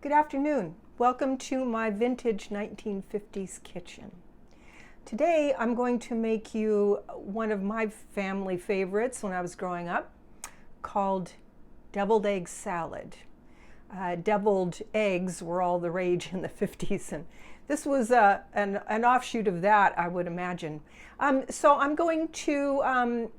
Good afternoon. Welcome to my vintage 1950s kitchen. Today I'm going to make you one of my family favorites when I was growing up, called deviled egg salad. Deviled eggs were all the rage in the 50s, and this was an offshoot of that, I would imagine. So I'm going to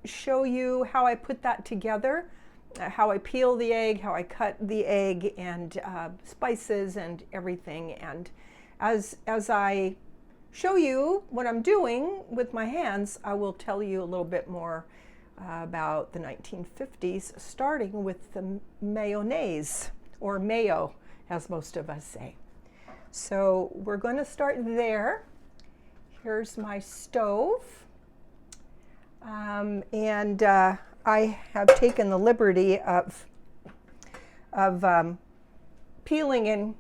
show you how I put that together, how I peel the egg, how I cut the egg, and spices and everything. And as I show you what I'm doing with my hands, I will tell you a little bit more about the 1950s, starting with the mayonnaise, or mayo, as most of us say. So we're going to start there. Here's my stove. I have taken the liberty of peeling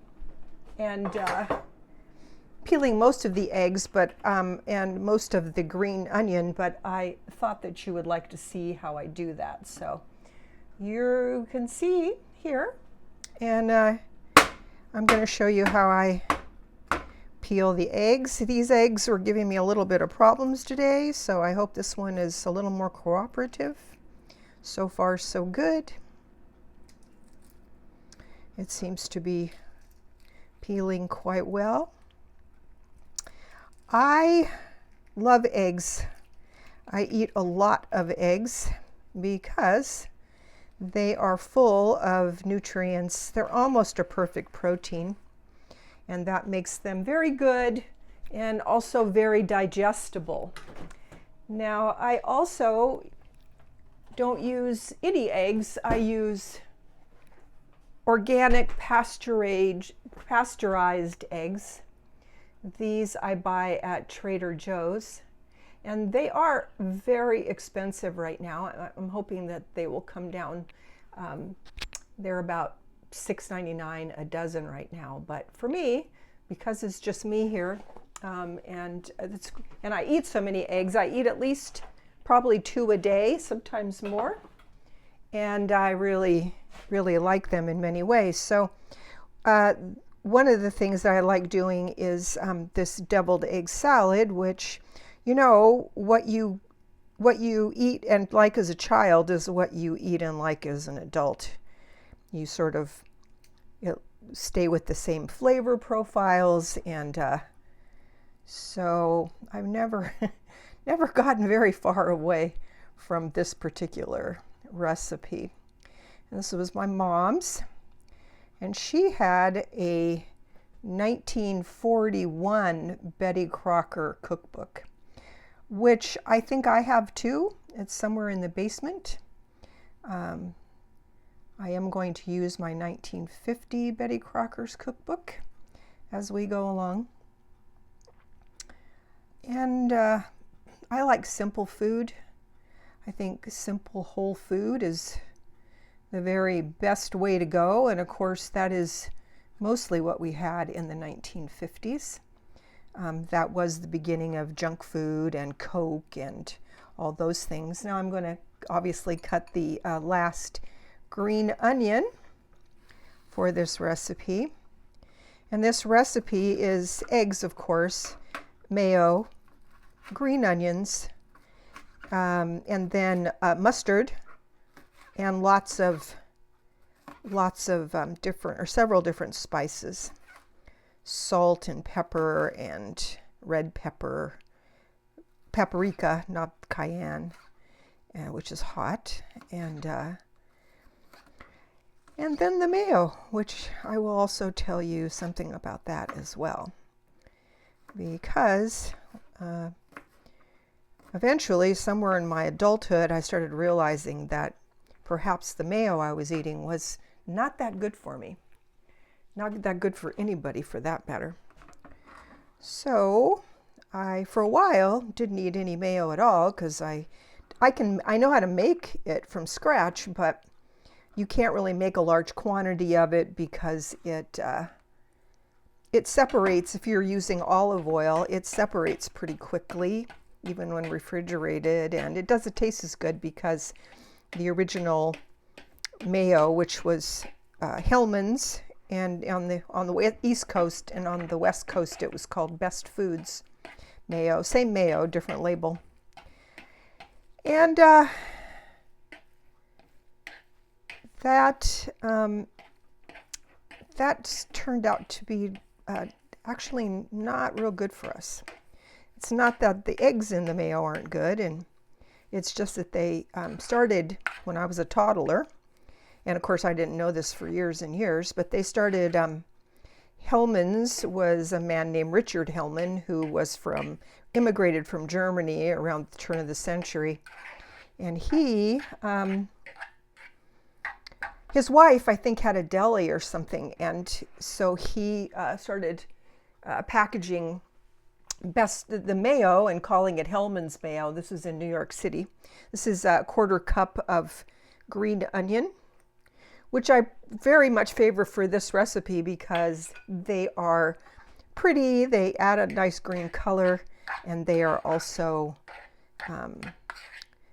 peeling most of the eggs, but and most of the green onion. But I thought that you would like to see how I do that. So you can see here, and I'm going to show you how I peel the eggs. These eggs were giving me a little bit of problems today, so I hope this one is a little more cooperative. So far, so good. It seems to be peeling quite well. I love eggs. I eat a lot of eggs because they are full of nutrients. They're almost a perfect protein, and that makes them very good and also very digestible. Now, I also don't use any eggs. I use organic pasteurized eggs. These I buy at Trader Joe's, and they are very expensive right now. I'm hoping that they will come down. They're about $6.99 a dozen right now, but for me, because it's just me here, and I eat so many eggs, I eat at least probably 2 a day, sometimes more, and I really like them in many ways. So one of the things that I like doing is this deviled egg salad, which, you know, what you eat and like as a child is what you eat and like as an adult. You sort of stay with the same flavor profiles, and so I've never gotten very far away from this particular recipe. And this was my mom's, and she had a 1941 Betty Crocker cookbook, which I think I have too. It's somewhere in the basement. I am going to use my 1950 Betty Crocker's cookbook as we go along. And I like simple food. I think simple whole food is the very best way to go. And of course, that is mostly what we had in the 1950s. That was the beginning of junk food and Coke and all those things. Now I'm going to obviously cut the last green onion for this recipe. And this recipe is eggs, of course, mayo, green onions, and then mustard, and lots of different, or several different spices, salt and pepper and red pepper, paprika, not cayenne, which is hot, and then the mayo, which I will also tell you something about that as well, because eventually, somewhere in my adulthood, I started realizing that perhaps the mayo I was eating was not that good for me. Not that good for anybody, for that matter. So I, for a while, didn't eat any mayo at all, because I know how to make it from scratch, but you can't really make a large quantity of it because it separates. If you're using olive oil, it separates pretty quickly, even when refrigerated, and it doesn't taste as good because the original mayo, which was Hellman's and on the East Coast, and on the West Coast it was called Best Foods mayo. Same mayo, different label. And that turned out to be actually not real good for us. It's not that the eggs in the mayo aren't good, and it's just that they started when I was a toddler. And of course, I didn't know this for years and years, but they started, Hellmann's was a man named Richard Hellmann, who was immigrated from Germany around the turn of the century. And his wife, I think, had a deli or something. And so he started packaging the mayo and calling it Hellmann's mayo. This is in New York City. This is a 1/4 cup of green onion, which I very much favor for this recipe because they are pretty, they add a nice green color, and they are also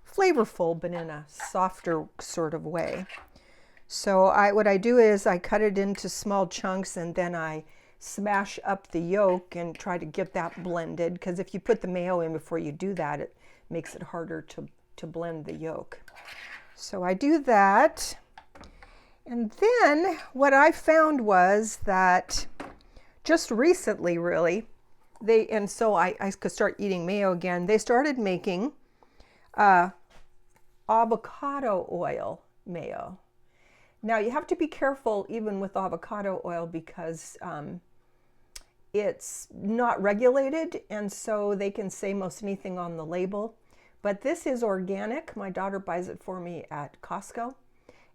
flavorful, but in a softer sort of way. So what I do is I cut it into small chunks, and then I smash up the yolk and try to get that blended, because if you put the mayo in before you do that, it makes it harder to blend the yolk. So I do that. And then what I found was that just recently, really, and so I could start eating mayo again, they started making avocado oil mayo. Now you have to be careful even with avocado oil because it's not regulated, and so they can say most anything on the label. But this is organic. My daughter buys it for me at Costco.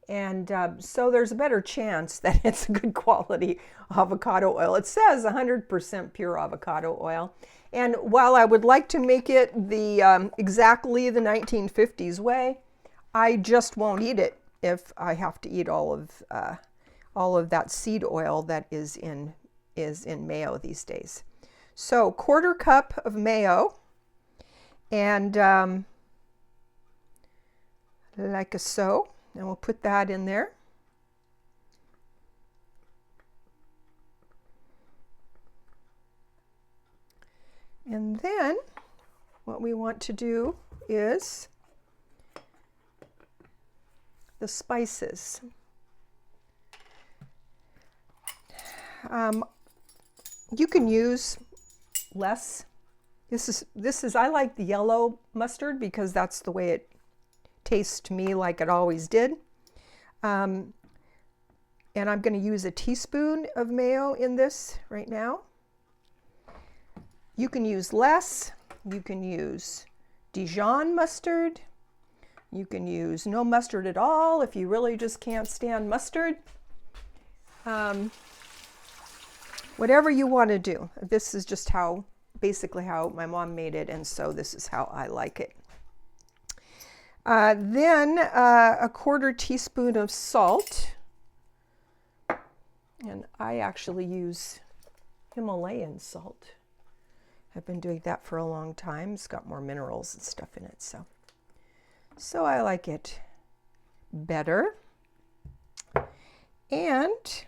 And so there's a better chance that it's a good quality avocado oil. It says 100% pure avocado oil. And while I would like to make it exactly the 1950s way, I just won't eat it if I have to eat all of that seed oil that is in mayo these days. So 1/4 cup of mayo, and like so. And we'll put that in there. And then what we want to do is the spices. You can use less. This is I like the yellow mustard because that's the way it tastes to me, like it always did. And I'm going to use a teaspoon of mayo in this right now. You can use less. You can use Dijon mustard. You can use no mustard at all if you really just can't stand mustard. Whatever you want to do. This is just basically how my mom made it, and so this is how I like it. Then a 1/4 teaspoon of salt, and I actually use Himalayan salt. I've been doing that for a long time. It's got more minerals and stuff in it, so I like it better. And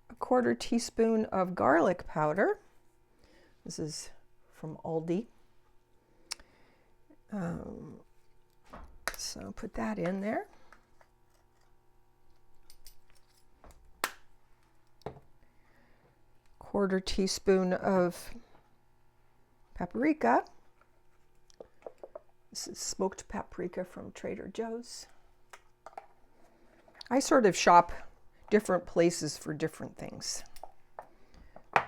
a 1/4 teaspoon of garlic powder. This is from Aldi. So put that in there. Quarter teaspoon of paprika. This is smoked paprika from Trader Joe's. I sort of shop different places for different things.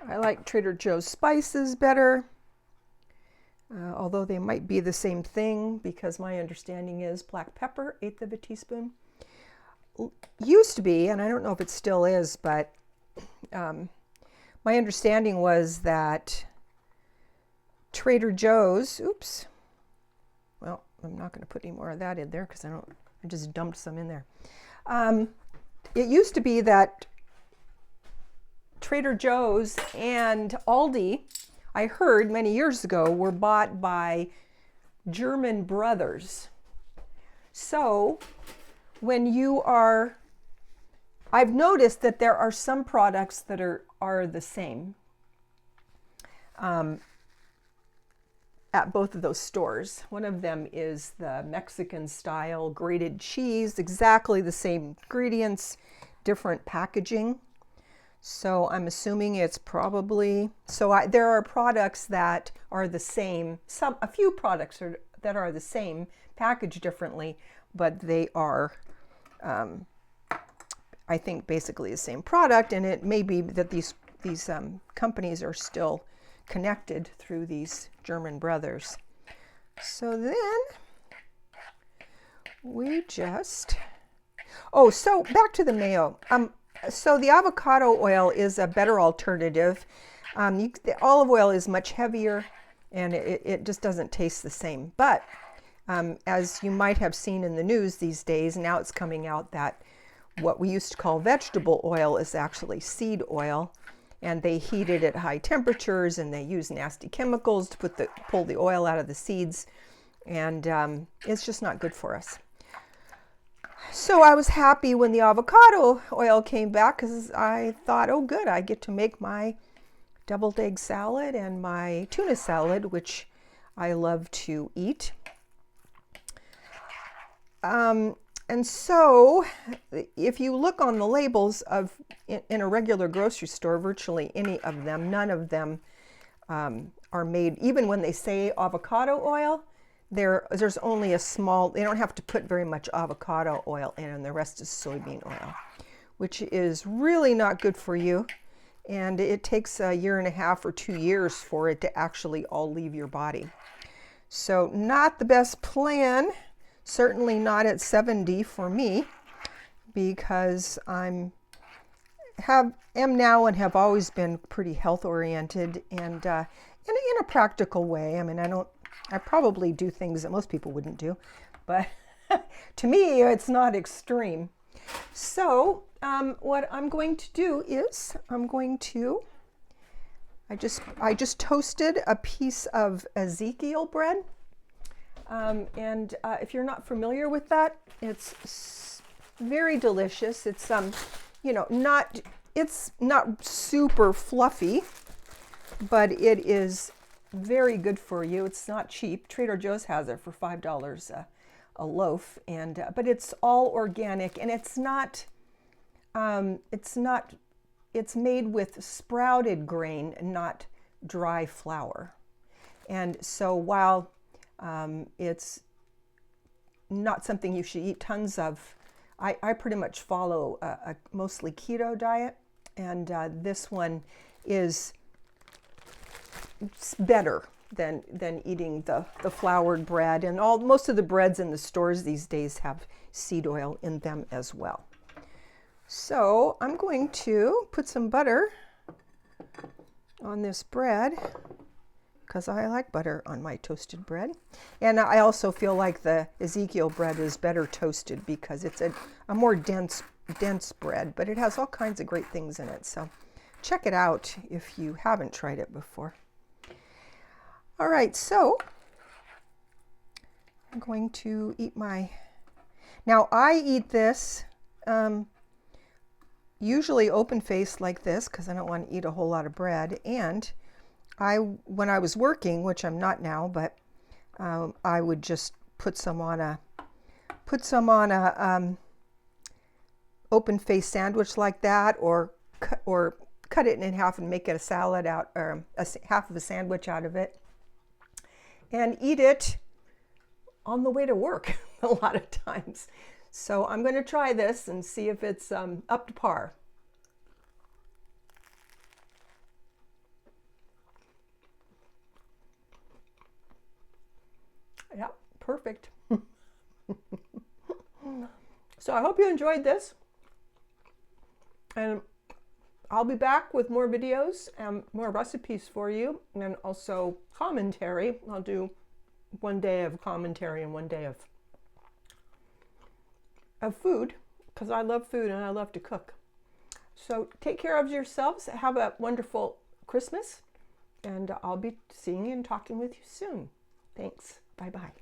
I like Trader Joe's spices better, although they might be the same thing, because my understanding is black pepper, 1/8 teaspoon. Used to be, and I don't know if it still is, but my understanding was that Trader Joe's, well, I'm not going to put any more of that in there because I just dumped some in there. It used to be that Trader Joe's and Aldi, I heard many years ago, were bought by German brothers. So when you are I've noticed that there are some products that are the same at both of those stores. One of them is the Mexican style grated cheese, exactly the same ingredients, different packaging. So I'm assuming it's probably, there are products that are the same, a few products that are the same, packaged differently, but they are, I think, basically the same product, and it may be that these companies are still connected through these German brothers. So then we just, so back to the mayo. So the avocado oil is a better alternative. The olive oil is much heavier, and it just doesn't taste the same. But as you might have seen in the news these days, now it's coming out that what we used to call vegetable oil is actually seed oil, and they heat it at high temperatures, and they use nasty chemicals to pull the oil out of the seeds, and it's just not good for us. So I was happy when the avocado oil came back, because I thought, oh good, I get to make my deviled egg salad and my tuna salad, which I love to eat. And so if you look on the labels in a regular grocery store, virtually any of them, none of them are made, even when they say avocado oil, there's only a small, they don't have to put very much avocado oil in, and the rest is soybean oil, which is really not good for you. And it takes a year and a half or 2 years for it to actually all leave your body. So not the best plan, certainly not at 70 for me, because am now and have always been pretty health oriented, and in a practical way. I mean, I probably do things that most people wouldn't do, but to me, it's not extreme. So what I'm going to do is I just toasted a piece of Ezekiel bread. And if you're not familiar with that, it's very delicious. It's it's not super fluffy, but it is very good for you. It's not cheap. Trader Joe's has it for $5 a loaf, and but it's all organic, and it's made with sprouted grain, not dry flour. And so while it's not something you should eat tons of, I pretty much follow a mostly keto diet, and this one is better than eating the floured bread, and most of the breads in the stores these days have seed oil in them as well. So I'm going to put some butter on this bread, because I like butter on my toasted bread. And I also feel like the Ezekiel bread is better toasted because it's a more dense bread, but it has all kinds of great things in it. So check it out if you haven't tried it before. All right, so I'm going to eat now I eat this usually open-faced like this, because I don't want to eat a whole lot of bread. And when I was working, which I'm not now, but I would just put some on a open-faced sandwich like that, or cut it in half and make it a salad out, or half of a sandwich out of it, and eat it on the way to work a lot of times. So I'm going to try this and see if it's up to par. Yeah, perfect. So I hope you enjoyed this, and I'll be back with more videos and more recipes for you, and also commentary. I'll do one day of commentary and one day of food, because I love food and I love to cook. So take care of yourselves. Have a wonderful Christmas, and I'll be seeing you and talking with you soon. Thanks. Bye-bye.